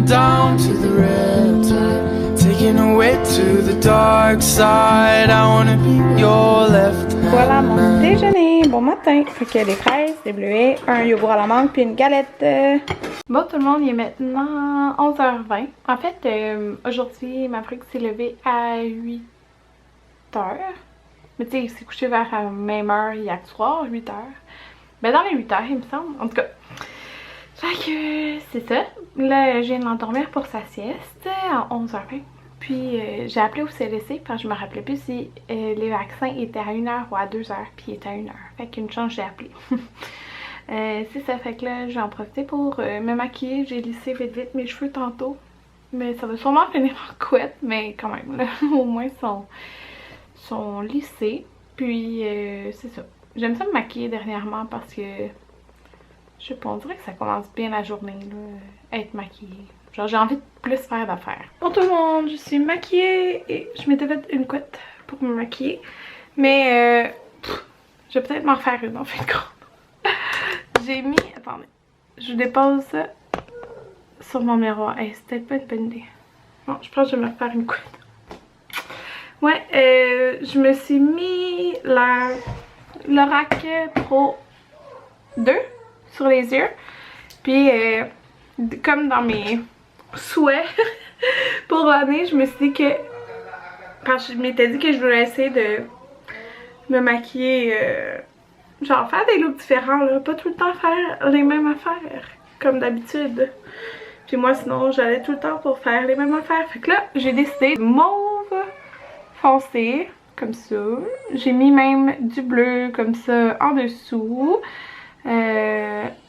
down to the riptide, taking away to the dark side. I wanna be your left hand. Voilà mon déjeuner, bon matin. Fait que des fraises, des bleuets, un yogourt à la mangue puis une galette. Bon tout le monde, il est maintenant 11h20. En fait, aujourd'hui, Maverick s'est levé à 8h. Mais tu sais, il s'est couché vers la même heure hier soir, 8h. Ben dans les 8h, il me semble. En tout cas. Fait que c'est ça. Là, je viens de l'endormir pour sa sieste à 11h20. Puis j'ai appelé au CLSC parce que je me rappelais plus si les vaccins étaient à 1h ou à 2h. Puis il était à 1h. Fait qu'une chance, j'ai appelé. C'est ça. Fait que là, j'ai en profité pour me maquiller. J'ai lissé vite vite mes cheveux tantôt. Mais ça va sûrement finir en couette. Mais quand même, là, au moins, sont lissés. Puis c'est ça. J'aime ça me maquiller dernièrement parce que je sais pas, on dirait que ça commence bien la journée là, être maquillée. Genre j'ai envie de plus faire d'affaires. Bon tout le monde, je suis maquillée et je m'étais fait une couette pour me maquiller. Mais je vais peut-être m'en refaire une en fin de compte. J'ai mis, attendez, je dépose ça sur mon miroir. Hey, c'est peut-être pas une bonne idée. Bon, je pense que je vais me refaire une couette. Ouais, je me suis mis la Lorac Pro 2 sur les yeux. Puis, comme dans mes souhaits pour l'année, je me suis dit que... Parce que je m'étais dit que je voulais essayer de me maquiller... genre faire des looks différents, là. Pas tout le temps faire les mêmes affaires, comme d'habitude. Puis moi, sinon, j'allais tout le temps pour faire les mêmes affaires. Fait que là, j'ai décidé mauve foncé, comme ça. J'ai mis même du bleu, comme ça, en dessous.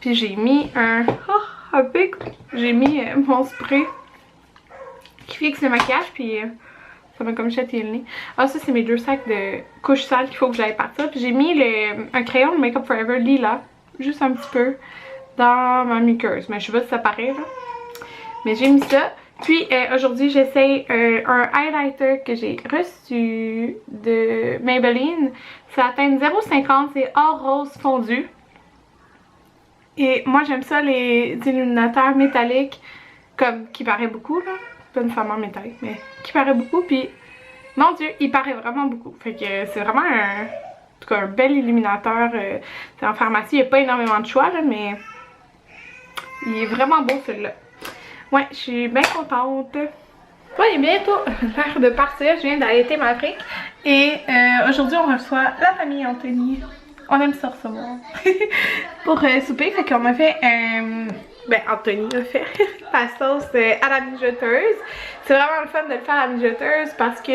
Puis j'ai mis j'ai mis mon spray qui fixe le maquillage, puis ça m'a comme chatouillé le nez. Ah, ça c'est mes 2 sacs de couches sales qu'il faut que j'aille partir. Puis j'ai mis un crayon de Make Up For Ever lila, juste un petit peu, dans ma muqueuse. Mais je sais pas si ça paraît là. Mais j'ai mis ça. Puis aujourd'hui j'essaye un highlighter que j'ai reçu de Maybelline. C'est la teinte 050, c'est or rose fondu. Et moi j'aime ça les illuminateurs métalliques, comme qui paraît beaucoup là, pas nécessairement métallique mais qui paraît beaucoup, puis mon dieu il paraît vraiment beaucoup. Fait que c'est vraiment en tout cas un bel illuminateur. C'est en pharmacie, il n'y a pas énormément de choix là, mais il est vraiment beau celui-là. Ouais, je suis bien contente. Bon et bientôt l'heure de partir, je viens d'allaiter Maverick. Et aujourd'hui on reçoit la famille Anthony. On aime ça recevoir. Pour souper, fait qu'on a fait ben Anthony a fait la sauce à la mijoteuse. C'est vraiment le fun de le faire à la mijoteuse parce que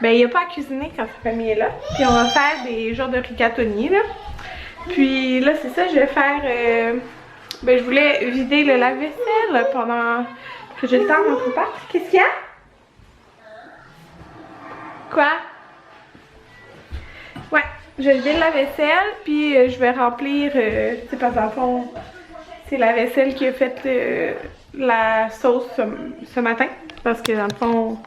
ben il n'y a pas à cuisiner quand sa famille est là. Puis on va faire des genres de rigatoni là. Puis là c'est ça, je vais faire ben je voulais vider le lave-vaisselle pendant que j'ai le temps de me part. Qu'est-ce qu'il y a? Quoi? Ouais, je vais vider le lave-vaisselle, puis je vais remplir, tu sais, parce que dans le fond, c'est la vaisselle qui a fait la sauce ce matin. Parce que dans le fond,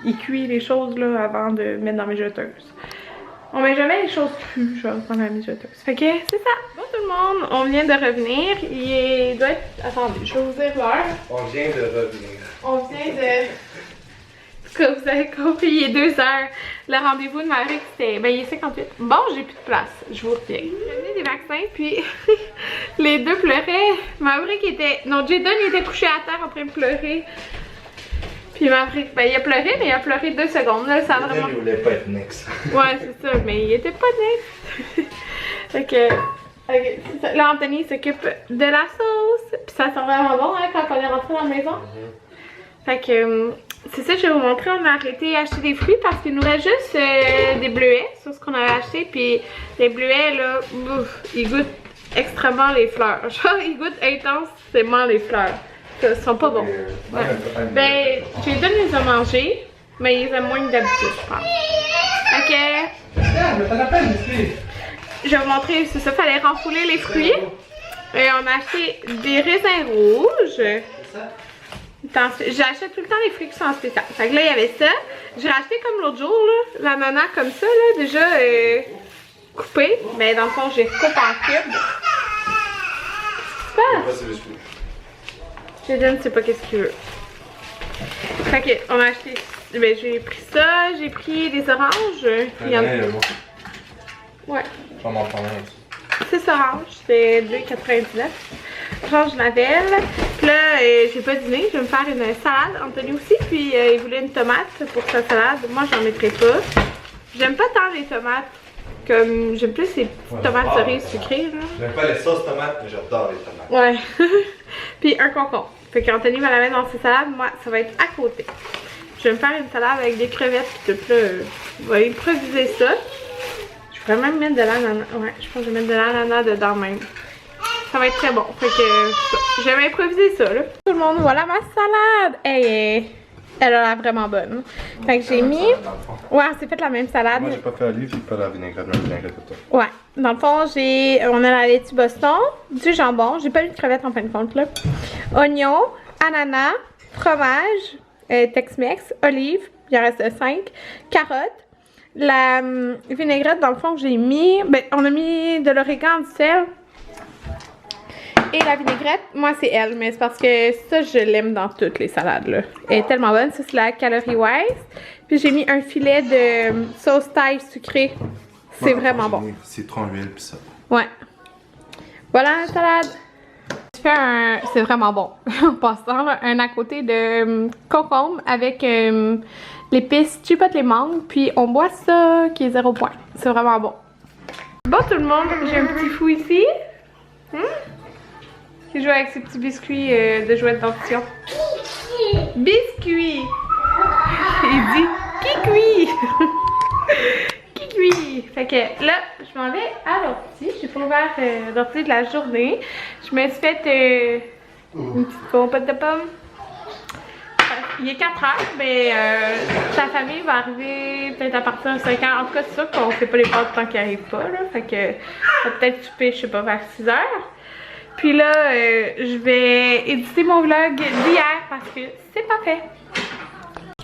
il cuit les choses là avant de mettre dans mes jeteuses. On met jamais les choses crues, genre, dans la mijoteuse. Fait que c'est ça. Bon tout le monde, on vient de revenir. Il doit être... Attendez, je vais vous dire l'heure. On vient de revenir. On vient de... En tout cas, vous avez compris, il est 2h. Le rendez-vous de Maverick, c'était... Ben, il est 58. Bon, j'ai plus de place. Je vous reviens. J'ai venu des vaccins, puis les deux pleuraient. Maverick était... Non, Jayden, il était couché à terre en train de pleurer. Puis Maverick, ben, il a pleuré, mais il a pleuré 2 secondes. Là, ça a vraiment... Il voulait pas être next. Ouais, c'est ça, mais il était pas next. Fait que... Okay, c'est ça. Là, Anthony s'occupe de la sauce. Puis ça sent vraiment bon, hein, quand on est rentré dans la maison. Fait que... c'est ça, je vais vous montrer. On a arrêté d'acheter des fruits parce qu'il nous reste juste des bleuets sur ce qu'on avait acheté. Puis les bleuets, là, ouf, ils goûtent extrêmement les fleurs. Genre, ils goûtent intensément les fleurs. Ils sont pas bons. Ouais. Ben, je les donne les a mangés, mais ils aiment moins que d'habitude, je pense. Ok. Je vais vous montrer, c'est ça, fallait renfouler les fruits. Et on a acheté des raisins rouges. J'achète tout le temps les fruits qui sont en spécial. Fait que là, il y avait ça. J'ai racheté comme l'autre jour, là, l'ananas comme ça, là, déjà coupé. Mais dans le fond, j'ai coupé en cubes. Qu'est-ce qui se passe? Jaden sait pas qu'est-ce qu'il veut. Fait que, on a acheté. Ben, j'ai pris ça, j'ai pris des oranges. Il y en a. Ouais. Je vais m'en prendre un aussi. 6 oranges, c'est 2,99. Orange Lavelle. Puis là, j'ai pas dîné, je vais me faire une salade. Anthony aussi, puis il voulait une tomate pour sa salade. Moi, j'en mettrai pas. J'aime pas tant les tomates. Comme, j'aime plus les petites tomates cerises sucrées. J'aime pas les sauces tomates, mais j'adore les tomates. Ouais. Puis un concombre. Fait qu'Anthony va la mettre dans ses salades. Moi, ça va être à côté. Je vais me faire une salade avec des crevettes et tout. Là, je vais improviser ça. Je pourrais même mettre de l'ananas. Ouais, je pense que je vais mettre de l'ananas dedans même. Ça va être très bon. Fait que je vais improviser ça là. Tout le monde, voilà ma salade. Hey, elle a l'air vraiment bonne. Fait que j'ai mis. Ouais, on s'est fait la même salade. Moi, j'ai pas fait olive, j'ai pas la vinaigrette, la vinaigrette de toi. Ouais. Dans le fond, on a la laitue Boston, du jambon. J'ai pas eu de crevettes en fin de compte là. Oignon, ananas, fromage, Tex-Mex, olive. Il en reste 5. Carottes. La vinaigrette, dans le fond, que j'ai mis. Ben, on a mis de l'origan, du sel. Et la vinaigrette, moi c'est elle, mais c'est parce que ça je l'aime dans toutes les salades là. Elle est tellement bonne, ça c'est la Calorie Wise. Puis j'ai mis un filet de sauce thaï sucrée. C'est vraiment bon. Citron, huile pis ça. Ouais. Voilà la salade. Je fais un... C'est vraiment bon. En passant, là, un à côté de concombre avec l'épice chipotle mangue. Puis on boit ça qui est 0 point. C'est vraiment bon. Bon tout le monde, j'ai un petit fou ici. Qui joue avec ses petits biscuits de jouets de dentition. Biscuits! Il dit Kikui! Kikui! Fait que là, je m'en vais à l'ortie. J'ai pas ouvert l'ortie de la journée. Je me suis fait une petite compote de pommes. Il est 4 heures, mais sa famille va arriver peut-être à partir de 5 heures. En tout cas, c'est sûr qu'on fait pas les pâtes tant qu'ils arrivent pas. Là. Fait que ça va peut-être souper, je sais pas, vers 6 heures. Puis là, je vais éditer mon vlog d'hier parce que c'est pas fait.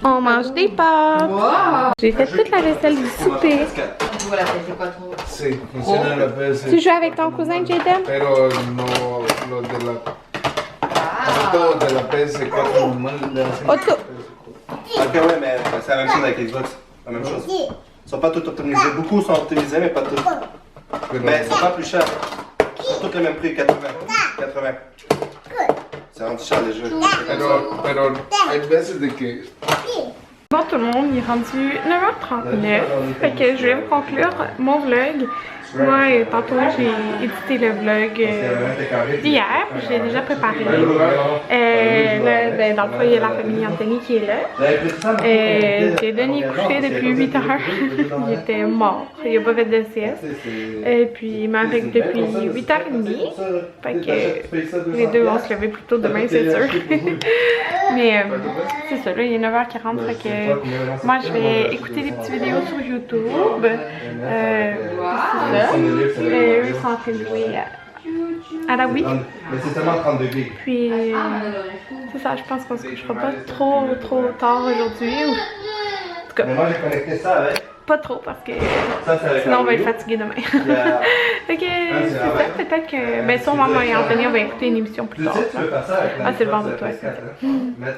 On mange des pâtes. Wow. J'ai fait toute la vaisselle du souper. Voilà, c'est quoi trop? Sí, funciona la vez. Tu joues avec ton cousin, Jaden? Pero no lo de la. Auto de la PS4 normal. Auto. Ok, ouais, mais c'est la même chose avec Xbox. La même chose. Ils sont pas tous optimisés. Beaucoup sont optimisés, mais pas tous. Mais ils sont pas plus chers. Ils sont tous le même prix, 80. C'est rendu cher les jeux. Pero hay veces de que. Bon tout le monde, il est rendu 9h39. Fait que je vais vous conclure mon vlog. Moi, tantôt j'ai édité le vlog d'hier, je l'ai déjà préparé. Là, ben, dans le fond, il y a la famille Anthony qui est là. J'ai donné couché depuis 8 heures. Il était mort, il n'a pas fait de sieste. Et puis il m'a avec depuis 8h30. Fait que les deux vont se lever plus tôt demain, c'est sûr. Mais c'est ça, là, il est 9h40. Fait que moi, je vais écouter des petites vidéos sur YouTube. Eux sont en train de jouer à la Wii. Mais c'est tellement 30 degrés. Puis c'est ça, je pense qu'on se couchera pas trop tard aujourd'hui. En tout cas, Mais moi j'ai connecté ça avec. pas trop parce que Ça, sinon on va être fatigué demain. Ok, c'est ça, peut-être que. Ben sûrement moi et Anthony on va écouter une émission plus tard. Ah, c'est le bord de toi.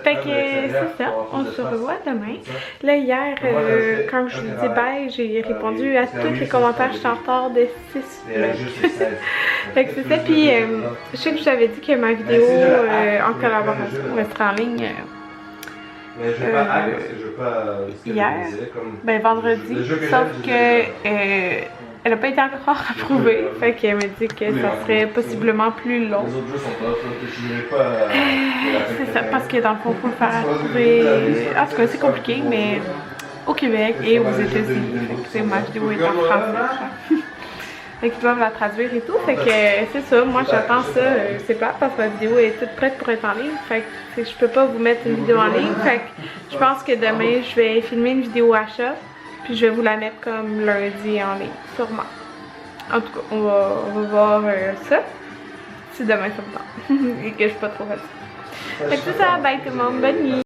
Fait que c'est ça, on se revoit demain. Là hier, quand je vous dis bye, j'ai répondu à tous les commentaires, j'étais en retard de 6 Fait que c'est ça, puis je sais que je vous avais dit que ma vidéo en collaboration restera en ligne. Mais je veux pas parce que je veux pas. Hier, ben vendredi, sauf que elle a pas été encore approuvée, fait qu'elle m'a dit que ça serait possiblement plus long. Les autres jeux sont pas, je dirais pas. C'est ça, parce que dans le fond, il faut le faire approuver. En tout cas, c'est compliqué, mais au Québec et aux États-Unis. Fait que ma vidéo est en français. Fait qu'ils doivent la traduire et tout. Fait que c'est ça, moi j'attends ça. C'est plate parce que la vidéo est toute prête pour être en ligne. Fait que je peux pas vous mettre une vidéo en ligne. Fait que je pense que demain je vais filmer une vidéo achat. Puis je vais vous la mettre comme lundi en ligne, sûrement. En tout cas, on va voir ça. Si demain ça me tente. Et que je suis pas trop fatiguée. Fait que c'est ça, bye tout le monde, bonne nuit.